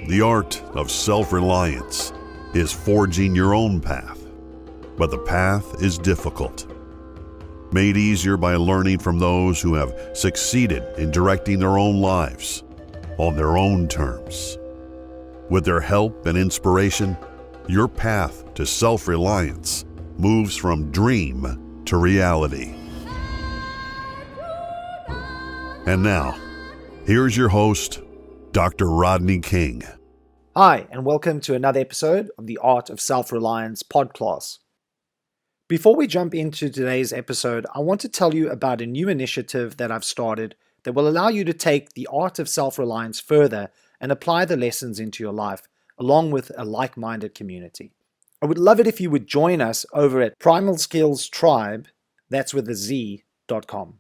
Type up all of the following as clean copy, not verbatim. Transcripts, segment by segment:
The art of self-reliance is forging your own path, but the path is difficult. Made easier by learning from those who have succeeded in directing their own lives on their own terms. With their help and inspiration, your path to self-reliance moves from dream to reality. And now, here's your host, Dr. Rodney King. Hi, and welcome to another episode of the Art of Self-Reliance podcast. Before we jump into today's episode, I want to tell you about a new initiative that I've started that will allow you to take the art of self-reliance further and apply the lessons into your life, along with a like-minded community. I would love it if you would join us over at Primal Skills Tribe, that's with a Z.com.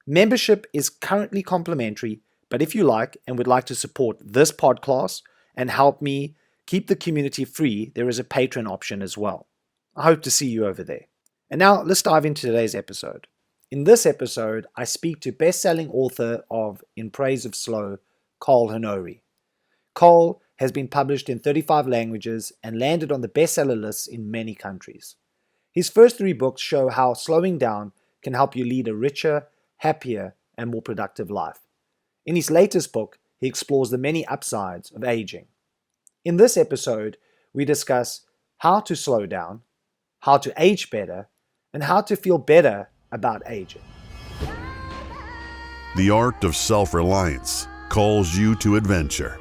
Membership is currently complimentary, but if you like and would like to support this podcast and help me keep the community free, there is a Patreon option as well. I hope to see you over there. And now let's dive into today's episode. In this episode, I speak to best-selling author of In Praise of Slow, Carl Honore. Carl has been published in 35 languages and landed on the bestseller lists in many countries. His first 3 books show how slowing down can help you lead a richer, happier, and more productive life. In his latest book, he explores the many upsides of aging. In this episode, we discuss how to slow down, how to age better, and how to feel better about aging. The art of self-reliance calls you to adventure,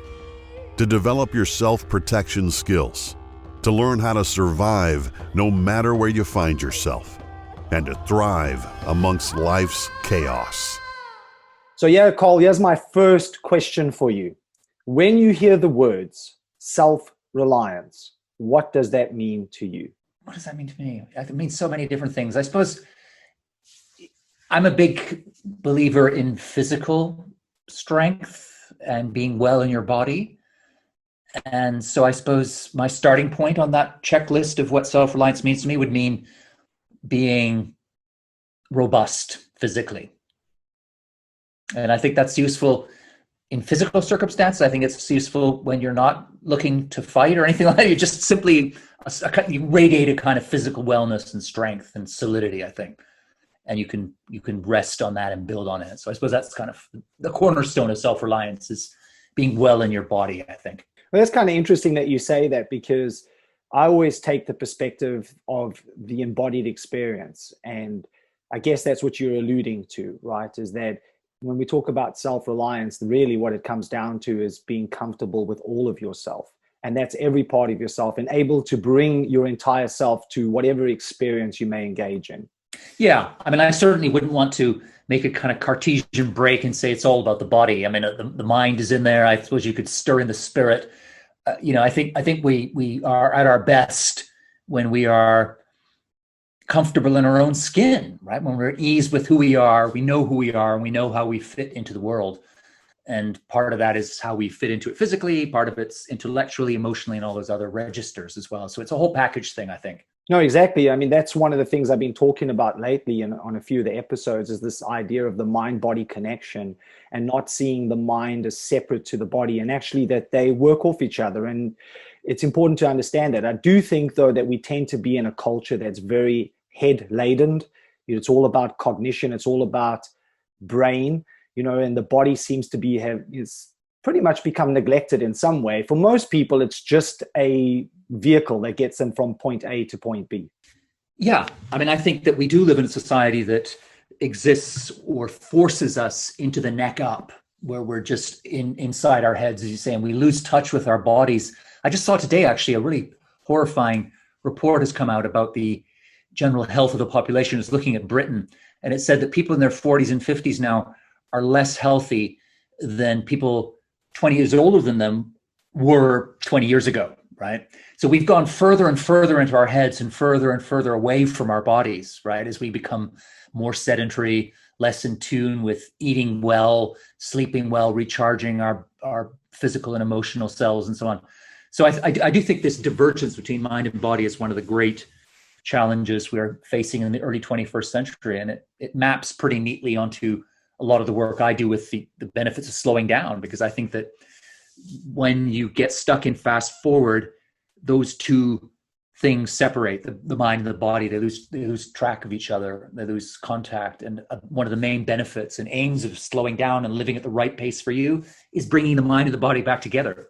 to develop your self-protection skills, to learn how to survive no matter where you find yourself, and to thrive amongst life's chaos. So Carl, here's my first question for you. When you hear the words self-reliance, what does that mean to you? What does that mean to me? It means so many different things. I suppose I'm a big believer in physical strength and being well in your body. And so I suppose my starting point on that checklist of what self-reliance means to me would mean being robust physically. And I think that's useful in physical circumstances. I think it's useful when you're not looking to fight or anything like that. You just simply you radiate a kind of physical wellness and strength and solidity, I think. And you can rest on that and build on it. So I suppose that's kind of the cornerstone of self-reliance, is being well in your body, I think. Well, that's kind of interesting that you say that, because I always take the perspective of the embodied experience. And I guess that's what you're alluding to, right? Is that when we talk about self-reliance, really what it comes down to is being comfortable with all of yourself. And that's every part of yourself, and able to bring your entire self to whatever experience you may engage in. Yeah. I mean, I certainly wouldn't want to make a kind of Cartesian break and say it's all about the body. I mean, the mind is in there. I suppose you could stir in the spirit. I think we are at our best when we are comfortable in our own skin, right? When we're at ease with who we are, we know who we are, and we know how we fit into the world. And part of that is how we fit into it physically, part of it's intellectually, emotionally, and all those other registers as well. So it's a whole package thing, I think. No, exactly. I mean, that's one of the things I've been talking about lately on a few of the episodes, is this idea of the mind-body connection, and not seeing the mind as separate to the body, and actually that they work off each other. And it's important to understand that. I do think, though, that we tend to be in a culture that's very head-laden. It's all about cognition. It's all about brain, and the body seems to is pretty much become neglected in some way. For most people, it's just a vehicle that gets them from point A to point B. Yeah. I mean, I think that we do live in a society that exists or forces us into the neck up, where we're just inside our heads, as you say, and we lose touch with our bodies. I just saw today, actually, a really horrifying report has come out about the general health of the population. It's looking at Britain, and it said that people in their 40s and 50s now are less healthy than people 20 years older than them were 20 years ago, right? So we've gone further and further into our heads and further away from our bodies, right? As we become more sedentary, less in tune with eating well, sleeping well, recharging our physical and emotional selves and so on. So I do think this divergence between mind and body is one of the great challenges we're facing in the early 21st century. And it maps pretty neatly onto a lot of the work I do with the benefits of slowing down, because I think that when you get stuck in fast forward, those two things separate, the mind and the body. They lose track of each other. They lose contact. And one of the main benefits and aims of slowing down and living at the right pace for you is bringing the mind and the body back together.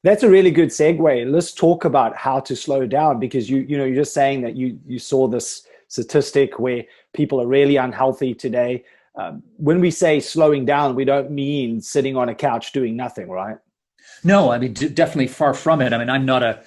That's a really good segue. Let's talk about how to slow down, because you're just saying that you saw this statistic where people are really unhealthy today. When we say slowing down, we don't mean sitting on a couch doing nothing, right? No, I mean, definitely far from it. I mean, I'm not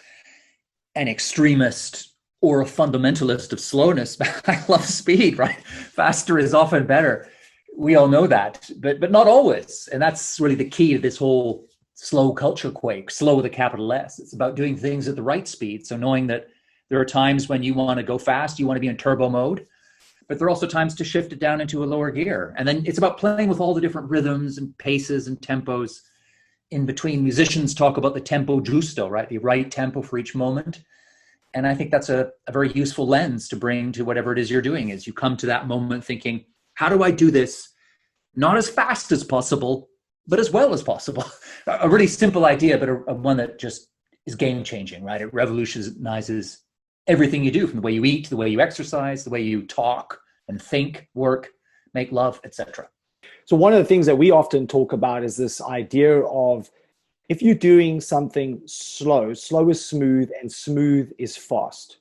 an extremist or a fundamentalist of slowness. I love speed, right? Faster is often better. We all know that, but not always. And that's really the key to this whole slow culture quake, slow with a capital S. It's about doing things at the right speed. So knowing that there are times when you want to go fast, you want to be in turbo mode, but there are also times to shift it down into a lower gear. And then it's about playing with all the different rhythms and paces and tempos in between. Musicians talk about the tempo giusto, right? The right tempo for each moment. And I think that's a very useful lens to bring to whatever it is you're doing, is you come to that moment thinking, how do I do this? Not as fast as possible, but as well as possible. A really simple idea, but a one that just is game changing, right? It revolutionizes everything you do, from the way you eat, the way you exercise, the way you talk and think, work, make love, etc. So one of the things that we often talk about is this idea of, if you're doing something slow, slow is smooth and smooth is fast.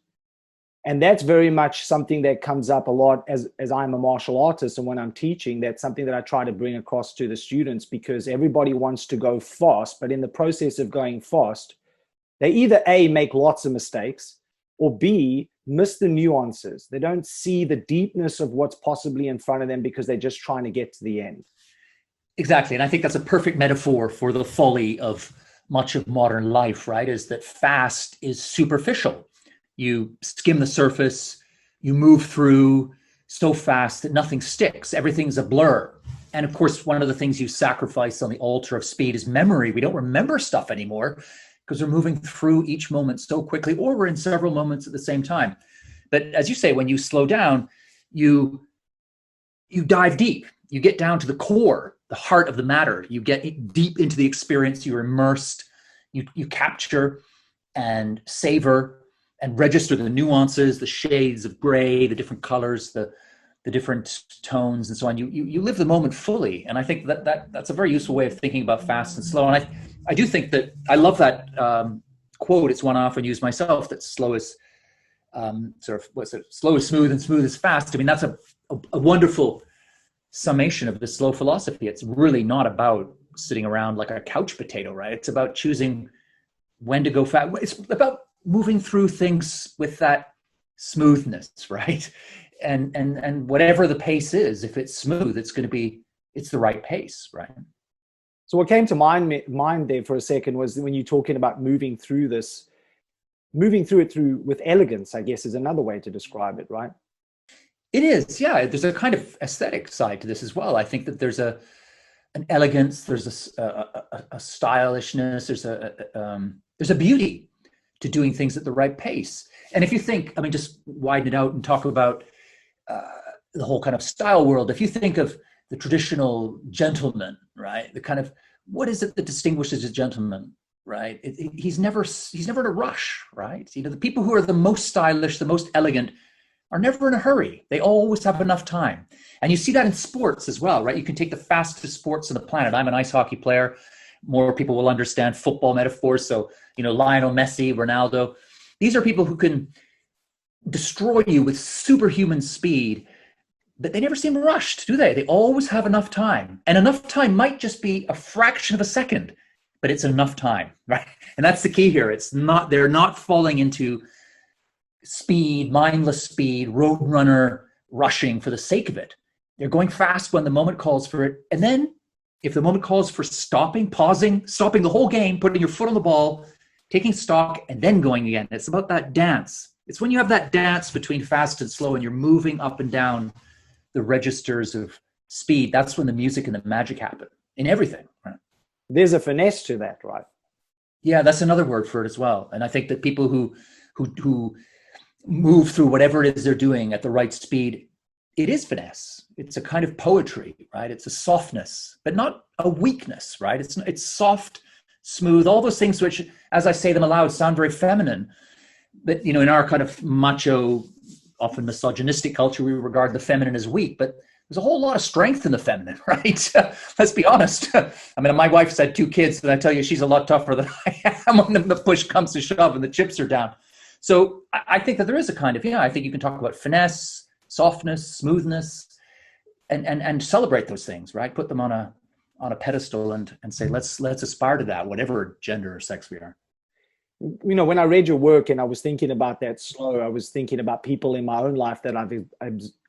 And that's very much something that comes up a lot as I'm a martial artist, and when I'm teaching, that's something that I try to bring across to the students, because everybody wants to go fast, but in the process of going fast, they either A, make lots of mistakes, or B, miss the nuances. They don't see the deepness of what's possibly in front of them because they're just trying to get to the end. Exactly. And I think that's a perfect metaphor for the folly of much of modern life, right? Is that fast is superficial. You skim the surface, you move through so fast that nothing sticks. Everything's a blur. And of course, one of the things you sacrifice on the altar of speed is memory. We don't remember stuff anymore because we're moving through each moment so quickly, or we're in several moments at the same time. But as you say, when you slow down, you dive deep. You get down to the core, the heart of the matter. You get deep into the experience. You're immersed. You capture and savor and register the nuances, the shades of gray, the different colors, the different tones, and so on. You live the moment fully. And I think that's a very useful way of thinking about fast and slow. And I do think that I love that quote. It's one I often use myself, that slow is slow is smooth and smooth is fast. I mean, that's a wonderful summation of the slow philosophy. It's really not about sitting around like a couch potato, right? It's about choosing when to go fast. It's about moving through things with that smoothness, right? And whatever the pace is, if it's smooth, it's the right pace, right? So what came to mind there for a second was when you're talking about moving through it with elegance, I guess, is another way to describe it, right? It is, yeah. There's a kind of aesthetic side to this as well. I think that there's an elegance, there's a stylishness, there's a beauty to doing things at the right pace. And if you think, I mean, just widen it out and talk about the whole kind of style world. If you think of the traditional gentleman, right? The kind of, what is it that distinguishes a gentleman, right? He's never in a rush, right? You know, the people who are the most stylish, the most elegant, are never in a hurry. They always have enough time. And you see that in sports as well, right? You can take the fastest sports on the planet. I'm an ice hockey player. More people will understand football metaphors. So, you know, Lionel Messi, Ronaldo, these are people who can destroy you with superhuman speed, but they never seem rushed, do they? They always have enough time. And enough time might just be a fraction of a second, but it's enough time, right? And that's the key here. They're not falling into speed, mindless speed, roadrunner rushing for the sake of it. They're going fast when the moment calls for it. And then if the moment calls for stopping, pausing, stopping the whole game, putting your foot on the ball, taking stock, and then going again. It's about that dance. It's when you have that dance between fast and slow and you're moving up and down the registers of speed. That's when the music and the magic happen in everything. Right? There's a finesse to that, right? Yeah, that's another word for it as well. And I think that people who move through whatever it is they're doing at the right speed, it is finesse. It's a kind of poetry, right? It's a softness, but not a weakness, right? It's soft, smooth, all those things which, as I say them aloud, sound very feminine. But, you know, in our kind of macho, often misogynistic culture, we regard the feminine as weak, but there's a whole lot of strength in the feminine, right? Let's be honest. I mean, my wife's had 2 kids, and I tell you, she's a lot tougher than I am when the push comes to shove and the chips are down. So I think that there is a kind of, I think you can talk about finesse, softness, smoothness, and celebrate those things, right? Put them on a pedestal and say, let's aspire to that, whatever gender or sex we are. You know, when I read your work and I was thinking about that slow, I was thinking about people in my own life that I've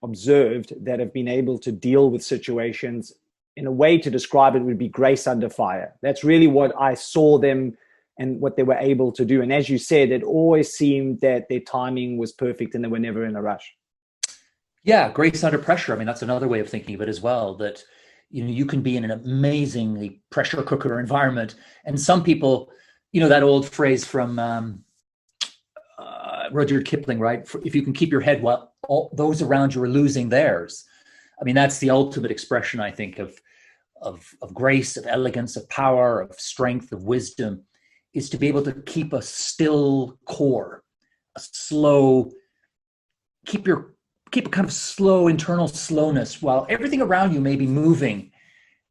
observed that have been able to deal with situations. In a way to describe it would be grace under fire. That's really what I saw them and what they were able to do. And as you said, it always seemed that their timing was perfect and they were never in a rush. Yeah, grace under pressure. I mean, that's another way of thinking of it as well, that, you know, you can be in an amazingly pressure cooker environment. And some people, you know, that old phrase from Rudyard Kipling, right? If you can keep your head while all those around you are losing theirs. I mean, that's the ultimate expression, I think, of grace, of elegance, of power, of strength, of wisdom, is to be able to keep a still core, a slow, keep a kind of slow internal slowness while everything around you may be moving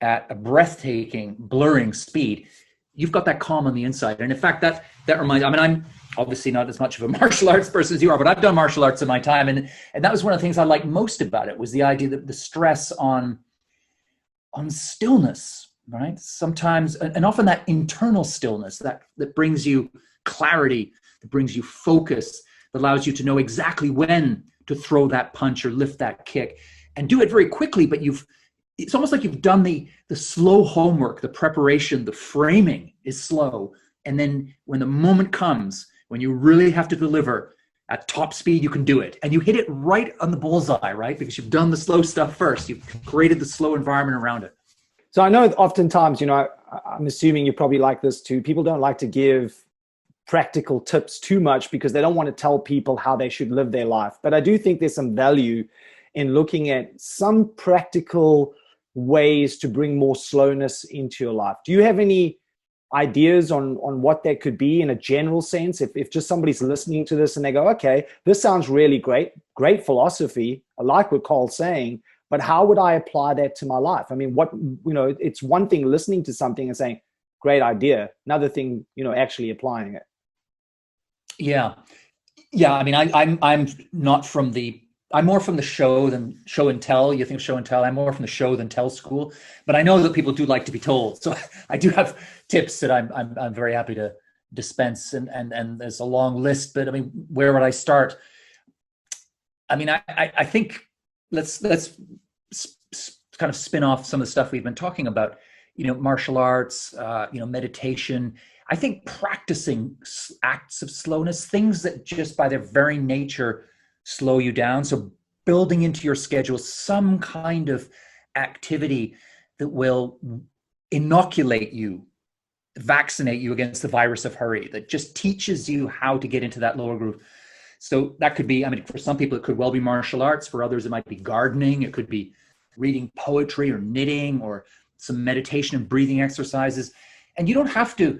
at a breathtaking, blurring speed. You've got that calm on the inside. And in fact, that reminds, I mean, I'm obviously not as much of a martial arts person as you are, but I've done martial arts in my time. And that was one of the things I liked most about it, was the idea that the stress on stillness, right? Sometimes, and often that internal stillness that brings you clarity, that brings you focus, that allows you to know exactly when to throw that punch or lift that kick and do it very quickly. But it's almost like you've done the slow homework, the preparation, the framing is slow. And then when the moment comes, when you really have to deliver at top speed, you can do it. And you hit it right on the bullseye, right? Because you've done the slow stuff first. You've created the slow environment around it. So I know oftentimes, you know, I'm assuming you're probably like this too. People don't like to give practical tips too much because they don't want to tell people how they should live their life. But I do think there's some value in looking at some practical ways to bring more slowness into your life. Do you have any ideas on what that could be in a general sense? If just somebody's listening to this and they go, okay, this sounds really great philosophy. I like what Carl's saying, but how would I apply that to my life? I mean, it's one thing listening to something and saying, great idea. Another thing, you know, actually applying it. Yeah. I mean, I'm not from I'm more from the show than show and tell. You think of show and tell. I'm more from the show than tell school. But I know that people do like to be told. So I do have tips that I'm very happy to dispense. And there's a long list. But I mean, where would I start? I mean, I think let's kind of spin off some of the stuff we've been talking about. You know, martial arts, you know, meditation. I think practicing acts of slowness, things that just by their very nature slow you down. So building into your schedule some kind of activity that will inoculate you, vaccinate you against the virus of hurry, that just teaches you how to get into that lower groove. So that could be, I mean, for some people, it could well be martial arts. For others, it might be gardening. It could be reading poetry or knitting or some meditation and breathing exercises. And you don't have to,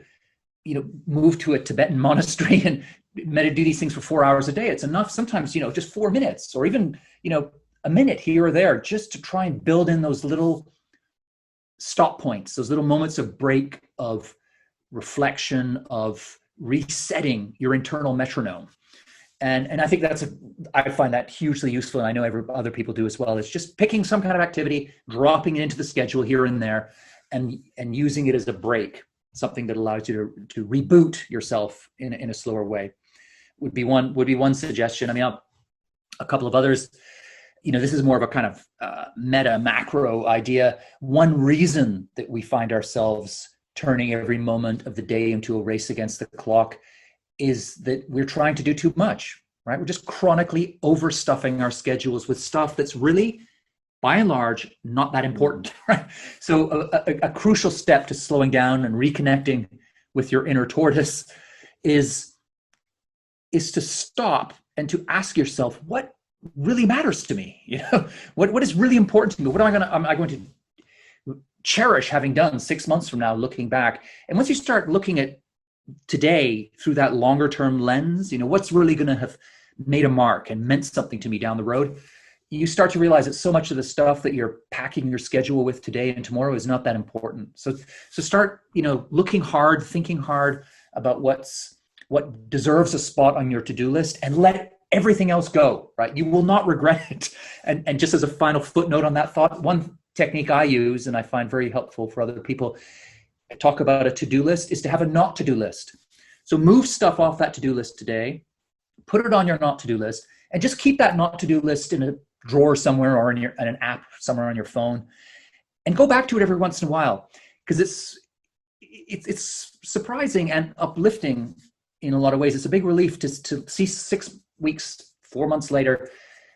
you know, move to a Tibetan monastery and do these things for 4 hours a day. It's enough sometimes, you know, just 4 minutes or even, you know, a minute here or there, just to try and build in those little stop points, those little moments of break, of reflection, of resetting your internal metronome. And I think I find that hugely useful. And I know other people do as well. It's just picking some kind of activity, dropping it into the schedule here and there, and using it as a break, something that allows you to reboot yourself in a slower way. Would be one suggestion. I mean, a couple of others, you know, this is more of a kind of meta macro idea. One reason that we find ourselves turning every moment of the day into a race against the clock is that we're trying to do too much, right? We're just chronically overstuffing our schedules with stuff that's really, by and large, not that important, right? So a crucial step to slowing down and reconnecting with your inner tortoise is to stop and to ask yourself, what really matters to me? You know, what is really important to me? Am I going to cherish having done 6 months from now, looking back. And once you start looking at today through that longer term lens, what's really going to have made a mark and meant something to me down the road, you start to realize that so much of the stuff that you're packing your schedule with today and tomorrow is not that important. So start, looking hard, thinking hard about what deserves a spot on your to-do list, and let everything else go, right? You will not regret it. And just as a final footnote on that thought, one technique I use and I find very helpful for other people, I talk about a to-do list, is to have a not to-do list. So move stuff off that to-do list today, put it on your not to-do list, and just keep that not to-do list in a drawer somewhere or in an app somewhere on your phone, and go back to it every once in a while, because it's surprising and uplifting in a lot of ways. It's a big relief to see 6 weeks, 4 months later,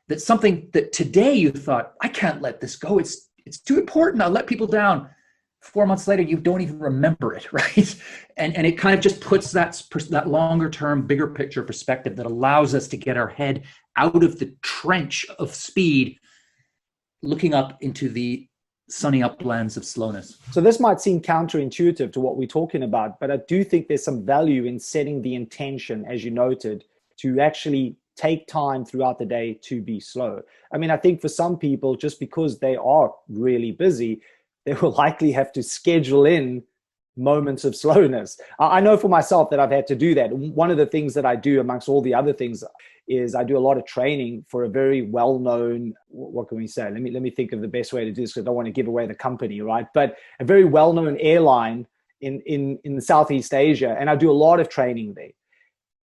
that something that today you thought, I can't let this go, it's too important, I'll let people down. 4 months later, you don't even remember it, right? And it kind of just puts that longer term, bigger picture perspective that allows us to get our head out of the trench of speed, looking up into the sunny uplands of slowness. So this might seem counterintuitive to what we're talking about, but I do think there's some value in setting the intention, as you noted, to actually take time throughout the day to be slow. I mean, I think for some people, just because they are really busy, they will likely have to schedule in moments of slowness. I know for myself that I've had to do that. One of the things that I do, amongst all the other things, is I do a lot of training for a very well-known, what can we say? Let me think of the best way to do this, because I don't want to give away the company, right? But a very well-known airline in Southeast Asia, and I do a lot of training there.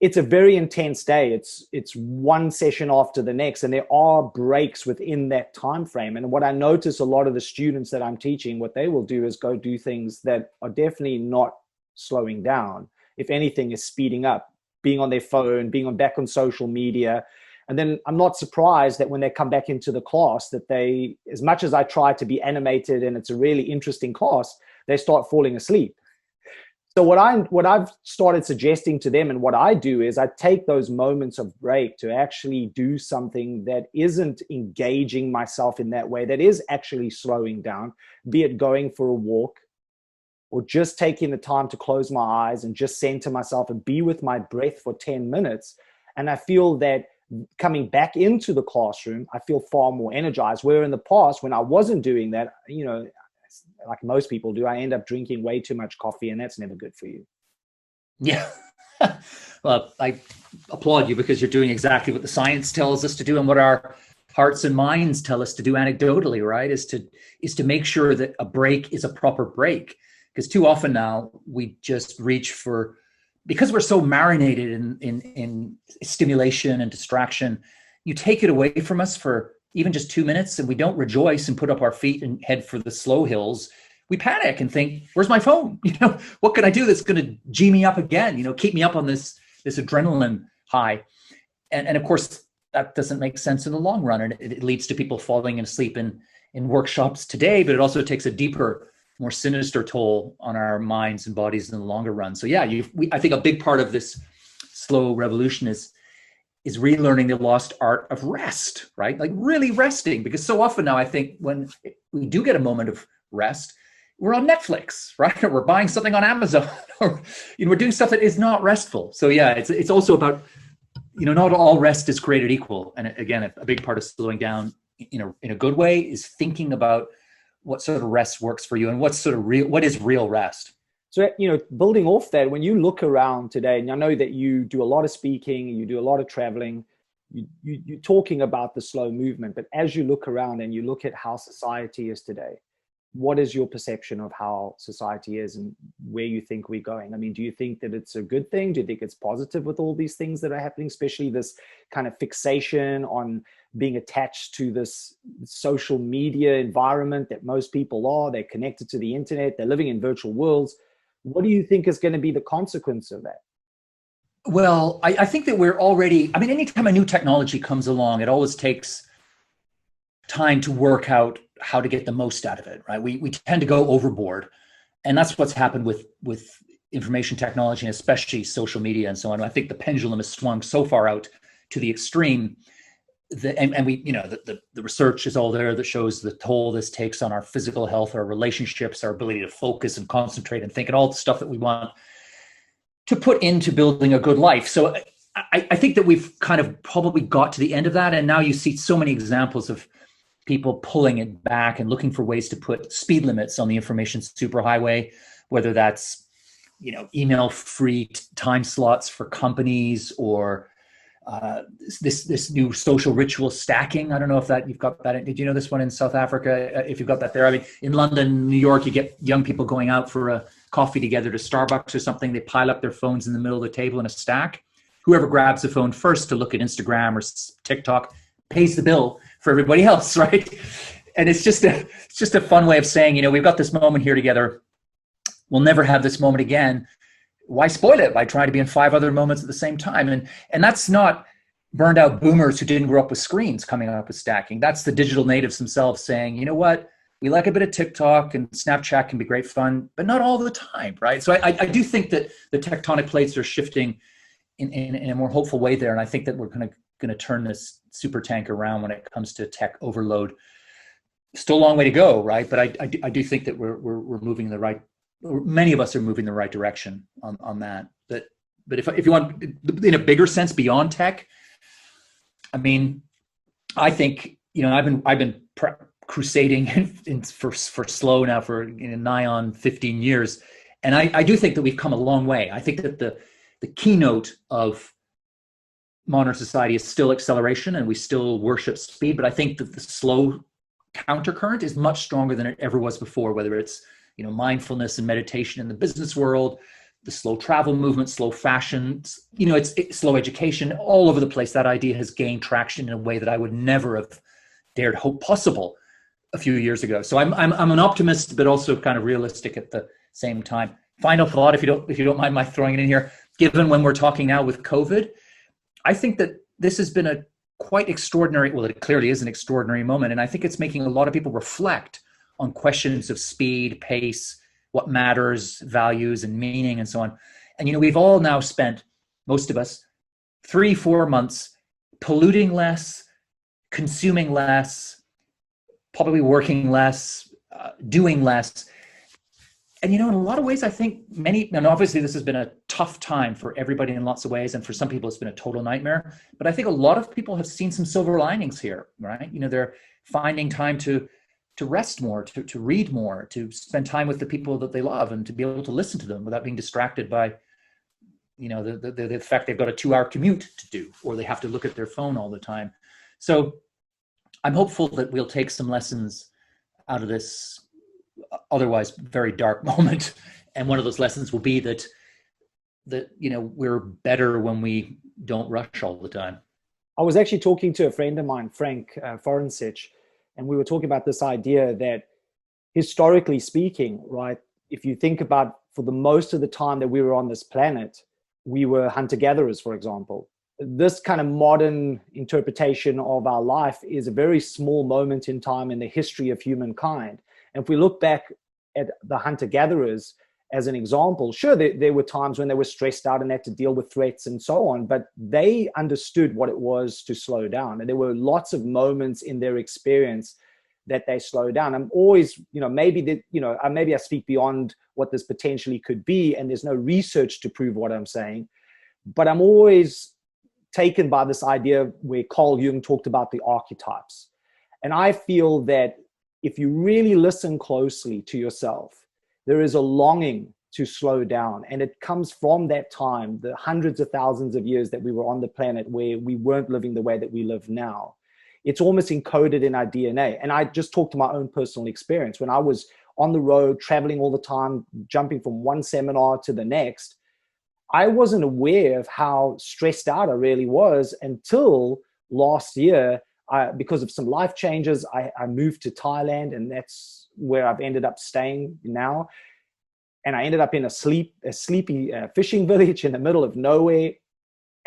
It's a very intense day. It's one session after the next, and there are breaks within that time frame. And what I notice, a lot of the students that I'm teaching, what they will do is go do things that are definitely not slowing down. If anything, is speeding up, being on their phone, being back on social media. And then I'm not surprised that when they come back into the class, that they, as much as I try to be animated and it's a really interesting class, they start falling asleep. So what I've started suggesting to them, and what I do, is I take those moments of break to actually do something that isn't engaging myself in that way, that is actually slowing down, be it going for a walk or just taking the time to close my eyes and just center myself and be with my breath for 10 minutes. And I feel that coming back into the classroom, I feel far more energized. Where in the past, when I wasn't doing that, like most people do, I end up drinking way too much coffee, and that's never good for you. Yeah. Well, I applaud you, because you're doing exactly what the science tells us to do and what our hearts and minds tell us to do anecdotally, right? Is to make sure that a break is a proper break. Because too often now we just reach for, because we're so marinated in stimulation and distraction, you take it away from us for even just 2 minutes, and we don't rejoice and put up our feet and head for the slow hills. We panic and think, where's my phone? What can I do that's going to G me up again? Keep me up on this adrenaline high. And of course, that doesn't make sense in the long run. And it leads to people falling asleep in workshops today, but it also takes a deeper, more sinister toll on our minds and bodies in the longer run. So yeah, I think a big part of this slow revolution is relearning the lost art of rest, right? Like really resting, because so often now I think when we do get a moment of rest, we're on Netflix, right? Or we're buying something on Amazon, or we're doing stuff that is not restful. So yeah, it's also about, not all rest is created equal. And again, a big part of slowing down in a good way is thinking about what sort of rest works for you and what is real rest. So, building off that, when you look around today, and I know that you do a lot of speaking, you do a lot of traveling, you're talking about the slow movement, but as you look around and you look at how society is today, what is your perception of how society is and where you think we're going? I mean, do you think that it's a good thing? Do you think it's positive with all these things that are happening, especially this kind of fixation on being attached to this social media environment that most people are? They're connected to the internet, they're living in virtual worlds. What do you think is going to be the consequence of that? Well, I think that we're already, anytime a new technology comes along, it always takes time to work out how to get the most out of it, right? We tend to go overboard. And that's what's happened with information technology, and especially social media and so on. I think the pendulum has swung so far out to the extreme and we, the research is all there that shows the toll this takes on our physical health, our relationships, our ability to focus and concentrate and think, and all the stuff that we want to put into building a good life. So I think that we've kind of probably got to the end of that. And now you see so many examples of people pulling it back and looking for ways to put speed limits on the information superhighway, whether that's, email free time slots for companies, or this new social ritual stacking. I don't know if that you've got that. Did you know this one in South Africa? If you've got that there, I mean, in London, New York, you get young people going out for a coffee together to Starbucks or something. They pile up their phones in the middle of the table in a stack. Whoever grabs the phone first to look at Instagram or TikTok pays the bill for everybody else, right? And it's just a fun way of saying, we've got this moment here together. We'll never have this moment again. Why spoil it by trying to be in 5 other moments at the same time? And that's not burned out boomers who didn't grow up with screens coming up with stacking. That's the digital natives themselves saying, you know what? We like a bit of TikTok, and Snapchat can be great fun, but not all the time, right? So I do think that the tectonic plates are shifting in a more hopeful way there. And I think that we're going to turn this super tank around when it comes to tech overload. Still a long way to go, right? But I do think that we're moving in the right. Many of us are moving in the right direction on that. But if you want, in a bigger sense, beyond tech, I mean, I think I've been crusading for slow now for nigh on 15 years, and I do think that we've come a long way. I think that the keynote of modern society is still acceleration, and we still worship speed. But I think that the slow countercurrent is much stronger than it ever was before, whether it's mindfulness and meditation in the business world, the slow travel movement, slow fashion, it's slow education, all over the place. That idea has gained traction in a way that I would never have dared hope possible a few years ago. So I'm an optimist, but also kind of realistic at the same time. Final thought, if you don't mind my throwing it in here, given when we're talking now with COVID, I think that this has been a quite extraordinary, well, it clearly is an extraordinary moment. And I think it's making a lot of people reflect on questions of speed, pace, what matters, values and meaning and so on. And, we've all now spent, most of us, 3-4 months polluting less, consuming less, probably working less, doing less. And, in a lot of ways, I think and obviously this has been a tough time for everybody in lots of ways. And for some people, it's been a total nightmare. But I think a lot of people have seen some silver linings here, right? They're finding time to rest more, to read more, to spend time with the people that they love, and to be able to listen to them without being distracted by, the fact they've got a 2-hour commute to do, or they have to look at their phone all the time. So I'm hopeful that we'll take some lessons out of this otherwise very dark moment. And one of those lessons will be that we're better when we don't rush all the time. I was actually talking to a friend of mine, Frank Forensich, and we were talking about this idea that historically speaking, right, if you think about for the most of the time that we were on this planet, we were hunter-gatherers, for example. This kind of modern interpretation of our life is a very small moment in time in the history of humankind. And if we look back at the hunter-gatherers as an example, sure, there were times when they were stressed out and had to deal with threats and so on, but they understood what it was to slow down. And there were lots of moments in their experience that they slow down. I'm always, maybe I speak beyond what this potentially could be, and there's no research to prove what I'm saying, but I'm always taken by this idea where Carl Jung talked about the archetypes. And I feel that if you really listen closely to yourself, there is a longing to slow down. And it comes from that time, the hundreds of thousands of years that we were on the planet where we weren't living the way that we live now. It's almost encoded in our DNA. And I just talked to my own personal experience. When I was on the road, traveling all the time, jumping from one seminar to the next, I wasn't aware of how stressed out I really was until last year. Because of some life changes, I moved to Thailand, and that's where I've ended up staying now. And I ended up in a sleepy fishing village in the middle of nowhere.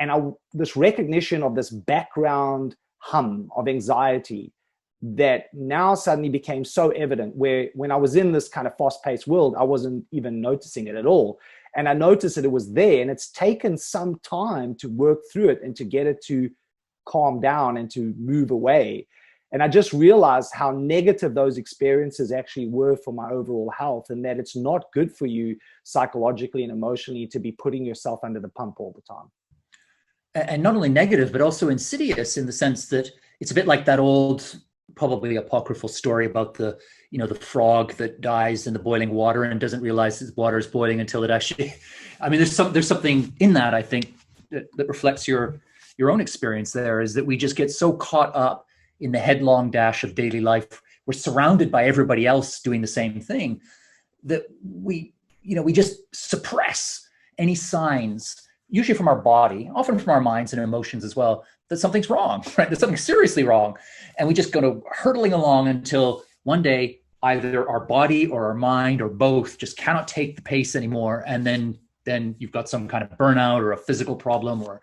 And this recognition of this background hum of anxiety that now suddenly became so evident, where when I was in this kind of fast-paced world, I wasn't even noticing it at all. And I noticed that it was there, and it's taken some time to work through it and to get it to calm down and to move away. And I just realized how negative those experiences actually were for my overall health, and that it's not good for you psychologically and emotionally to be putting yourself under the pump all the time. And not only negative, but also insidious, in the sense that it's a bit like that old, probably apocryphal story about the frog that dies in the boiling water and doesn't realize his water is boiling until it actually, I mean, there's something in that, I think, that reflects your own experience there, is that we just get so caught up in the headlong dash of daily life. We're surrounded by everybody else doing the same thing, that we just suppress any signs, usually from our body, often from our minds and emotions as well, that something's wrong, right? That something's seriously wrong. And we just go hurtling along until one day either our body or our mind or both just cannot take the pace anymore. And then you've got some kind of burnout or a physical problem or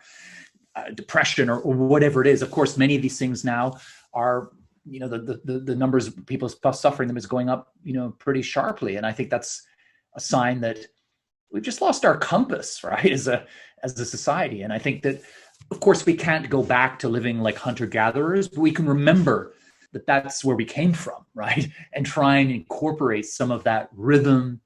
depression or whatever it is. Of course, many of these things now are, the numbers of people suffering them is going up, pretty sharply. And I think that's a sign that we've just lost our compass, right, as a society. And I think that, of course, we can't go back to living like hunter-gatherers, but we can remember that that's where we came from, right? And try and incorporate some of that rhythm,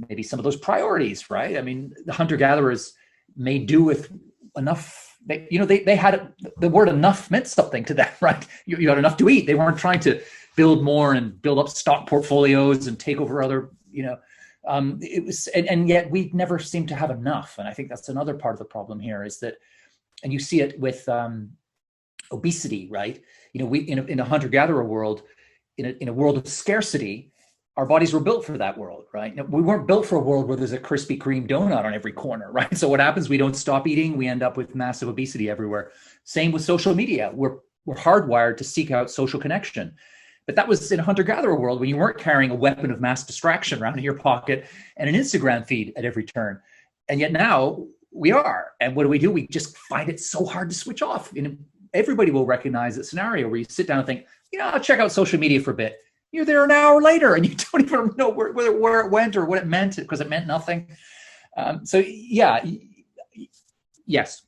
maybe some of those priorities, right? I mean, the hunter-gatherers made do with enough. They had the word enough meant something to them, right? You had enough to eat. They weren't trying to build more and build up stock portfolios and take over other, it was, and yet we never seem to have enough. And I think that's another part of the problem here, is that, and you see it with obesity, right? We in a hunter-gatherer world, in a world of scarcity, our bodies were built for that world, right? We weren't built for a world where there's a Krispy Kreme donut on every corner, right? So what happens? We don't stop eating. We end up with massive obesity everywhere. Same with social media. We're hardwired to seek out social connection. But that was in a hunter-gatherer world when you weren't carrying a weapon of mass distraction around in your pocket and an Instagram feed at every turn. And yet now we are. And what do? We just find it so hard to switch off. Everybody will recognize that scenario where you sit down and think, I'll check out social media for a bit. You're there an hour later and you don't even know where it went or what it meant, because it meant nothing. Yes,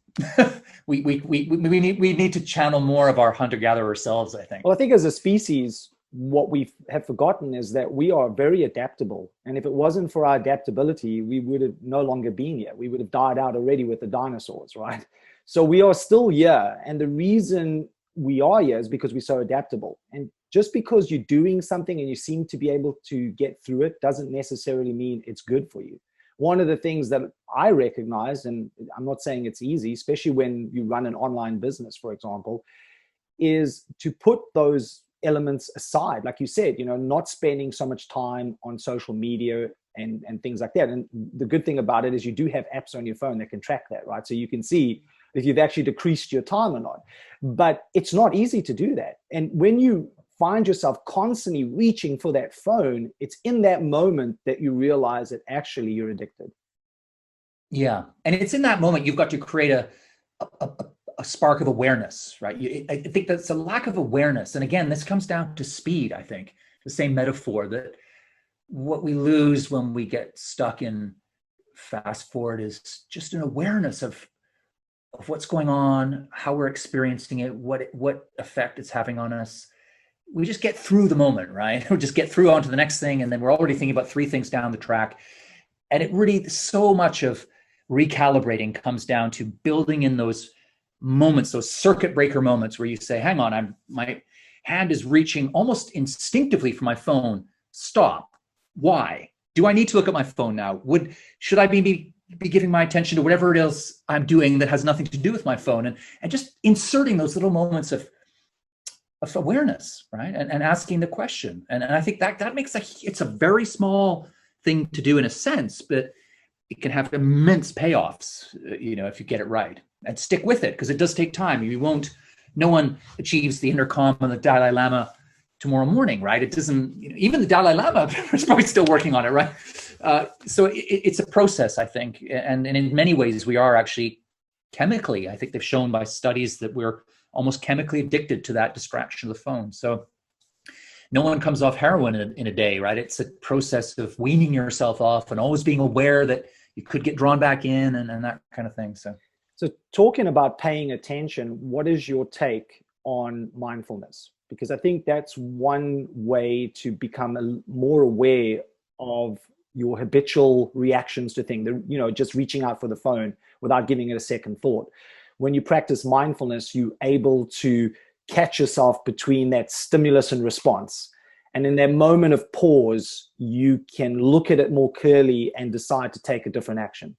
we need to channel more of our hunter-gatherer selves, I think. Well, I think as a species, what we have forgotten is that we are very adaptable. And if it wasn't for our adaptability, we would have no longer been here. We would have died out already with the dinosaurs, right? So we are still here. And the reason we are here is because we're so adaptable. And just because you're doing something and you seem to be able to get through it doesn't necessarily mean it's good for you. One of the things that I recognize, and I'm not saying it's easy, especially when you run an online business, for example, is to put those elements aside. Like you said, not spending so much time on social media and things like that. And the good thing about it is you do have apps on your phone that can track that, right? So you can see if you've actually decreased your time or not. But it's not easy to do that. And when you find yourself constantly reaching for that phone, it's in that moment that you realize that actually you're addicted. Yeah. And it's in that moment you've got to create a spark of awareness, right? I think that's a lack of awareness. And again, this comes down to speed, I think. The same metaphor, that what we lose when we get stuck in fast forward is just an awareness of what's going on, how we're experiencing it, what effect it's having on us. We just get through the moment, right? We just get through onto the next thing. And then we're already thinking about 3 things down the track. And it really, so much of recalibrating comes down to building in those moments, those circuit breaker moments where you say, hang on, my hand is reaching almost instinctively for my phone. Stop. Why? Do I need to look at my phone now? Should I be giving my attention to whatever it is I'm doing that has nothing to do with my phone? And just inserting those little moments of awareness, right? And asking the question. And I think that makes it's a very small thing to do in a sense, but it can have immense payoffs, if you get it right. And stick with it, because it does take time. No one achieves the inner calm of the Dalai Lama tomorrow morning, right? It doesn't, even the Dalai Lama is probably still working on it, right? So it's a process, I think. And in many ways, we are actually chemically, I think they've shown by studies that we're almost chemically addicted to that distraction of the phone. So no one comes off heroin in a day, right? It's a process of weaning yourself off and always being aware that you could get drawn back in and that kind of thing. So talking about paying attention, what is your take on mindfulness? Because I think that's one way to become more aware of your habitual reactions to things, just reaching out for the phone without giving it a second thought. When you practice mindfulness, you're able to catch yourself between that stimulus and response. And in that moment of pause, you can look at it more clearly and decide to take a different action.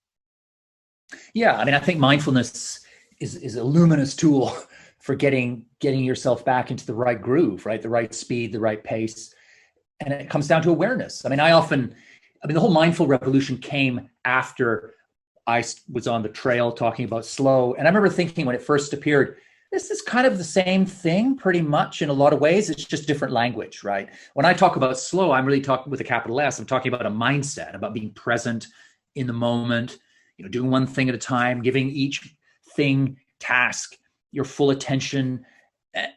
Yeah, I mean, I think mindfulness is a luminous tool for getting yourself back into the right groove, right? The right speed, the right pace. And it comes down to awareness. I mean, the whole mindful revolution came after I was on the trail talking about slow. And I remember thinking when it first appeared, this is kind of the same thing pretty much in a lot of ways. It's just different language, right? When I talk about slow, I'm really talking with a capital S. I'm talking about a mindset, about being present in the moment, doing one thing at a time, giving each task your full attention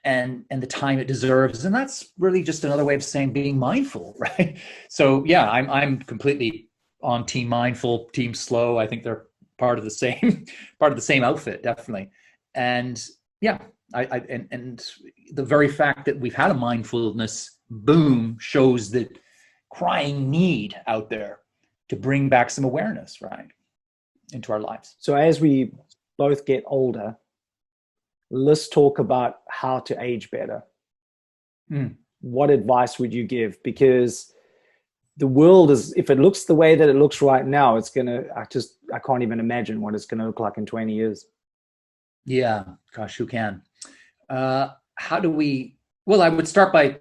and the time it deserves. And that's really just another way of saying being mindful, right? So yeah, I'm completely on team mindful, team slow. I think they're part of the same outfit, definitely. And yeah, and the very fact that we've had a mindfulness boom shows that crying need out there to bring back some awareness, right, into our lives. So as we both get older, let's talk about how to age better. What advice would you give? Because the world if it looks the way that it looks right now, I can't even imagine what it's going to look like in 20 years. Yeah, gosh, who can? How do we, well, I would start by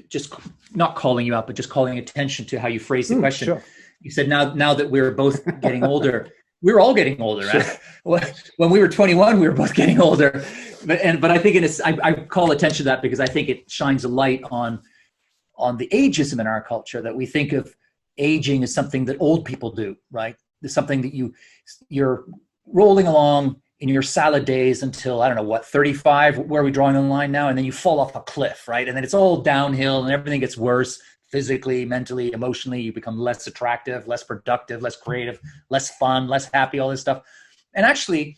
just not calling you out, but just calling attention to how you phrase the question. Sure. You said now that we're both getting older, we're all getting older. Sure. Right? When we were 21, we were both getting older. But I think I call attention to that because I think it shines a light on the ageism in our culture, that we think of aging as something that old people do, right? It's something that you're rolling along in your salad days until, I don't know what, 35, where are we drawing the line now? And then you fall off a cliff, right? And then it's all downhill and everything gets worse physically, mentally, emotionally. You become less attractive, less productive, less creative, less fun, less happy, all this stuff. And actually,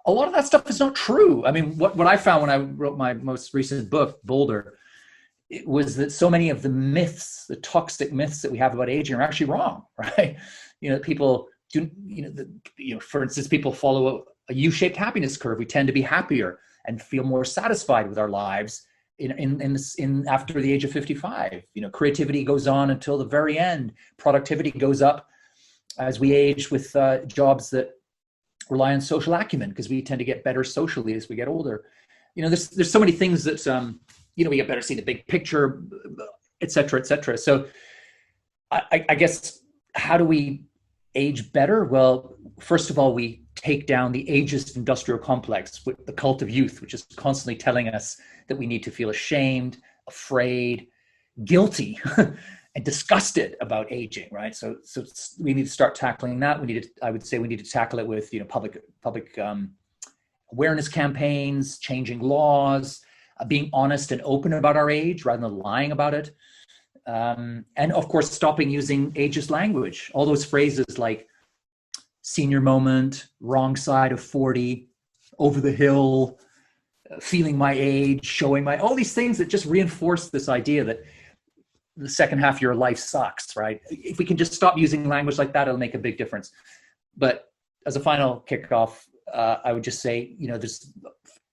a lot of that stuff is not true. I mean, what I found when I wrote my most recent book, Bolder, it was that so many of the myths, the toxic myths that we have about aging are actually wrong, right? People do, for instance, people follow a U-shaped happiness curve. We tend to be happier and feel more satisfied with our lives in after the age of 55. Creativity goes on until the very end. Productivity goes up as we age with jobs that rely on social acumen, because we tend to get better socially as we get older. There's so many things that we get better seeing the big picture, et cetera, et cetera. So I guess, how do we age better? Well, first of all, we take down the ageist industrial complex with the cult of youth, which is constantly telling us that we need to feel ashamed, afraid, guilty, and disgusted about aging, right? So we need to start tackling that. I would say we need to tackle it with, public awareness campaigns, changing laws, being honest and open about our age rather than lying about it. And of course, stopping using ageist language. All those phrases like senior moment, wrong side of 40, over the hill, feeling my age, showing all these things that just reinforce this idea that the second half of your life sucks, right? If we can just stop using language like that, it'll make a big difference. But as a final kickoff, I would just say, there's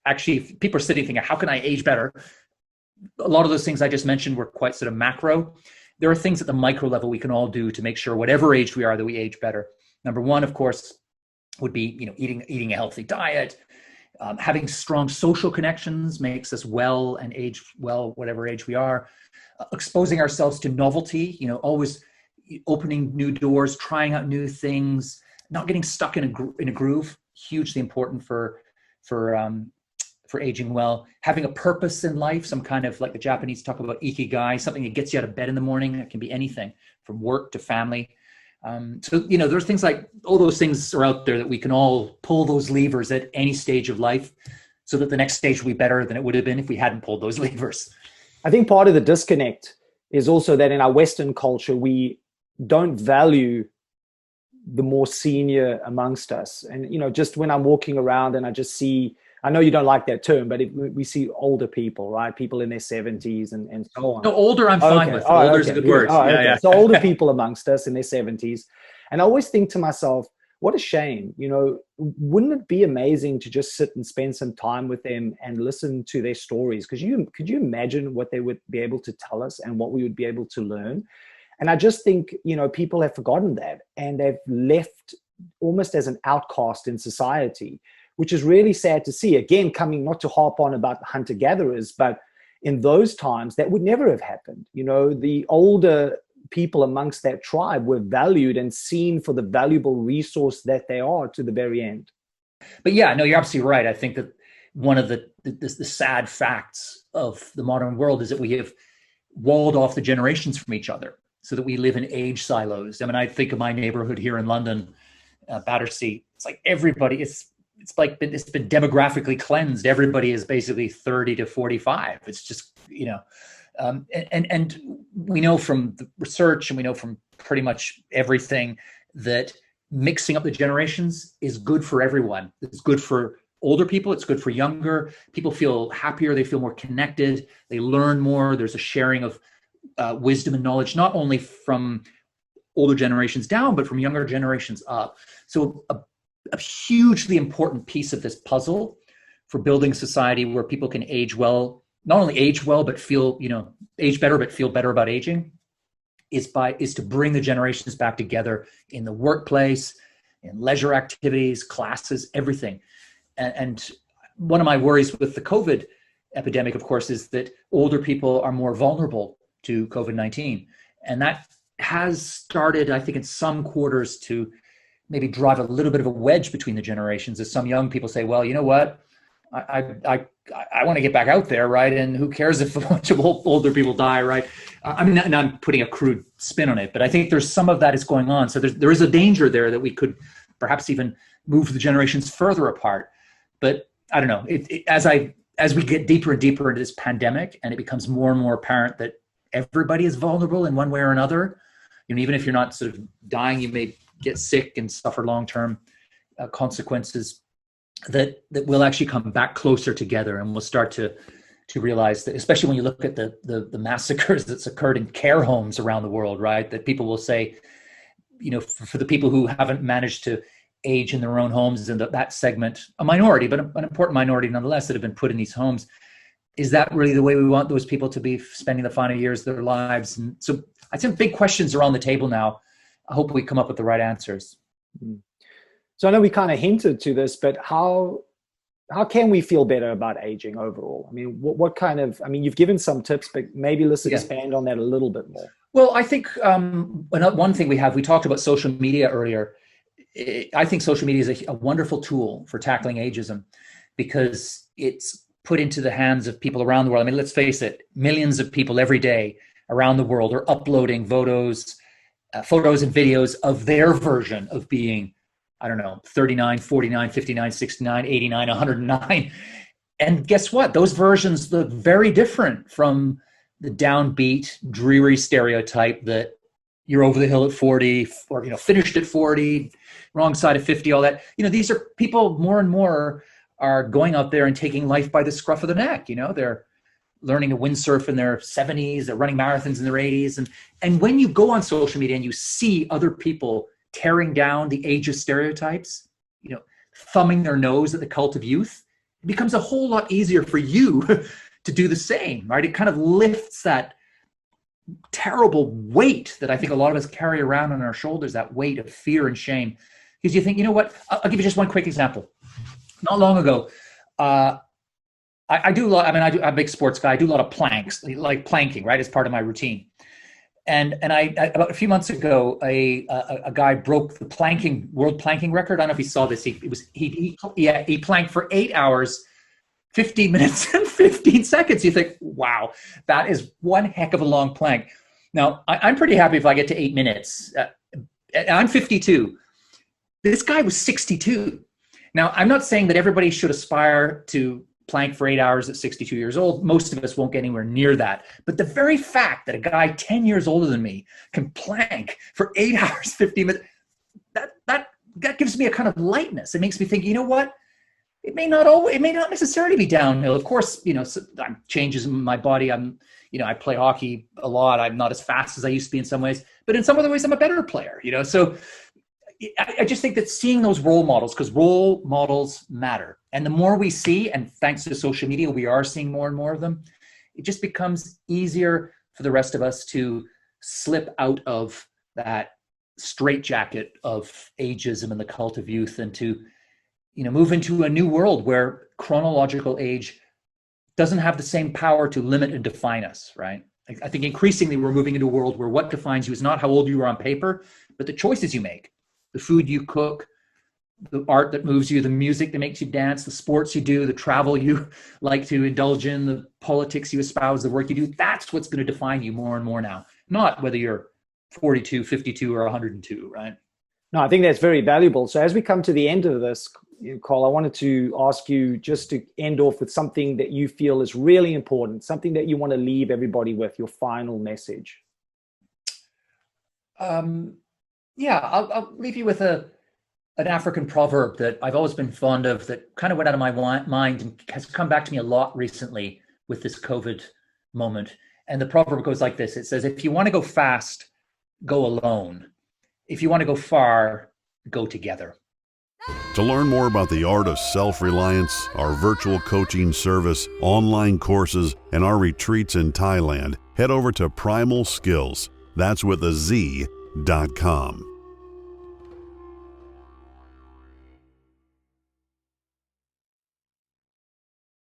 actually, if people are sitting thinking, how can I age better? A lot of those things I just mentioned were quite sort of macro. There are things at the micro level we can all do to make sure whatever age we are, that we age better. Number one, of course, would be, eating a healthy diet. Having strong social connections makes us well and age well, whatever age we are. Exposing ourselves to novelty, always opening new doors, trying out new things, not getting stuck in a groove. Hugely important for aging well. Having a purpose in life, some kind of, like the Japanese talk about ikigai, something that gets you out of bed in the morning. It can be anything from work to family. So there's things like, all those things are out there that we can all pull those levers at any stage of life, so that the next stage will be better than it would have been if we hadn't pulled those levers. I think part of the disconnect is also that in our Western culture, we don't value the more senior amongst us. And, just when I'm walking around and I just see, I know you don't like that term, but we see older people, right? People in their 70s and so on. No, older I'm fine with. Older is a good word. Yeah. So older people amongst us in their 70s. And I always think to myself, what a shame, wouldn't it be amazing to just sit and spend some time with them and listen to their stories? Could you imagine what they would be able to tell us and what we would be able to learn? And I just think, people have forgotten that, and they've left almost as an outcast in society, which is really sad to see. Again, coming not to harp on about hunter-gatherers, but in those times that would never have happened. The older people amongst that tribe were valued and seen for the valuable resource that they are to the very end. But yeah, no, you're absolutely right. I think that one of the sad facts of the modern world is that we have walled off the generations from each other, so that we live in age silos. I mean, I think of my neighborhood here in London, Battersea. It's like everybody, it's been demographically cleansed. Everybody is basically 30 to 45. It's just, and we know from the research, and we know from pretty much everything, that mixing up the generations is good for everyone. It's good for older people. It's good for younger people. Feel happier. They feel more connected. They learn more. There's a sharing of wisdom and knowledge, not only from older generations down, but from younger generations up. So a hugely important piece of this puzzle for building a society where people can age well, not only age well, but feel, age better, but feel better about aging, is to bring the generations back together in the workplace, in leisure activities, classes, everything. And one of my worries with the COVID epidemic, of course, is that older people are more vulnerable to COVID-19. And that has started, I think, in some quarters to maybe drive a little bit of a wedge between the generations, as some young people say, well, you know what, I want to get back out there, right? And who cares if a bunch of older people die, right? I mean, and I'm putting a crude spin on it, but I think there's some of that is going on. So there is a danger there that we could perhaps even move the generations further apart. But I don't know, as we get deeper and deeper into this pandemic, and it becomes more and more apparent that everybody is vulnerable in one way or another, even if you're not sort of dying, you may get sick and suffer long-term consequences, that we'll actually come back closer together, and we'll start to realize that, especially when you look at the massacres that's occurred in care homes around the world, right? That people will say, for the people who haven't managed to age in their own homes, and that segment, a minority, but an important minority nonetheless, that have been put in these homes, is that really the way we want those people to be spending the final years of their lives? And so I think big questions are on the table now. I hope we come up with the right answers. So I know we kind of hinted to this, but how can we feel better about aging overall? I mean, what kind of, you've given some tips, but maybe let's expand on that a little bit more. Well, I think one thing we talked about social media earlier. I think social media is a wonderful tool for tackling ageism, because it's put into the hands of people around the world. I mean, let's face it, millions of people every day around the world are uploading photos and videos of their version of being, 39, 49, 59, 69, 89, 109. And guess what? Those versions look very different from the downbeat, dreary stereotype that you're over the hill at 40, or, finished at 40, wrong side of 50, all that. These are people more and more are going out there and taking life by the scruff of the neck. They're learning to windsurf in their 70s, they're running marathons in their 80s. And when you go on social media and you see other people tearing down the ageist stereotypes, thumbing their nose at the cult of youth, it becomes a whole lot easier for you to do the same, right? It kind of lifts that terrible weight that I think a lot of us carry around on our shoulders, that weight of fear and shame. Because you think, what? I'll give you just one quick example. Not long ago, I do a lot. I'm a big sports guy. I do a lot of planks, like planking, right, as part of my routine. And I about a few months ago, a guy broke the world planking record. I don't know if you saw this. He planked for 8 hours, 15 minutes and 15 seconds. You think, wow, that is one heck of a long plank. Now, I'm pretty happy if I get to 8 minutes. I'm 52. This guy was 62. Now, I'm not saying that everybody should aspire to plank for 8 hours at 62 years old. Most of us won't get anywhere near that. But the very fact that a guy 10 years older than me can plank for 8 hours, 15 minutes, that gives me a kind of lightness. It makes me think, you know what? It may not necessarily be downhill. Of course, changes in my body. I play hockey a lot. I'm not as fast as I used to be in some ways, but in some other ways, I'm a better player, So I just think that seeing those role models, because role models matter. And the more we see, and thanks to social media, we are seeing more and more of them, it just becomes easier for the rest of us to slip out of that straitjacket of ageism and the cult of youth, and to move into a new world where chronological age doesn't have the same power to limit and define us, right? I think increasingly we're moving into a world where what defines you is not how old you are on paper, but the choices you make, the food you cook, the art that moves you, the music that makes you dance, the sports you do, the travel you like to indulge in, the politics you espouse, the work you do. That's what's going to define you more and more now, not whether you're 42, 52, or 102, right? No, I think that's very valuable. So as we come to the end of this, Carl, I wanted to ask you just to end off with something that you feel is really important, something that you want to leave everybody with, your final message. I'll leave you with an African proverb that I've always been fond of, that kind of went out of my mind and has come back to me a lot recently with this COVID moment. And the proverb goes like this. It says, if you want to go fast, go alone. If you want to go far, go together. To learn more about the art of self-reliance, our virtual coaching service, online courses, and our retreats in Thailand, head over to Primal Skills. That's with a Z.com.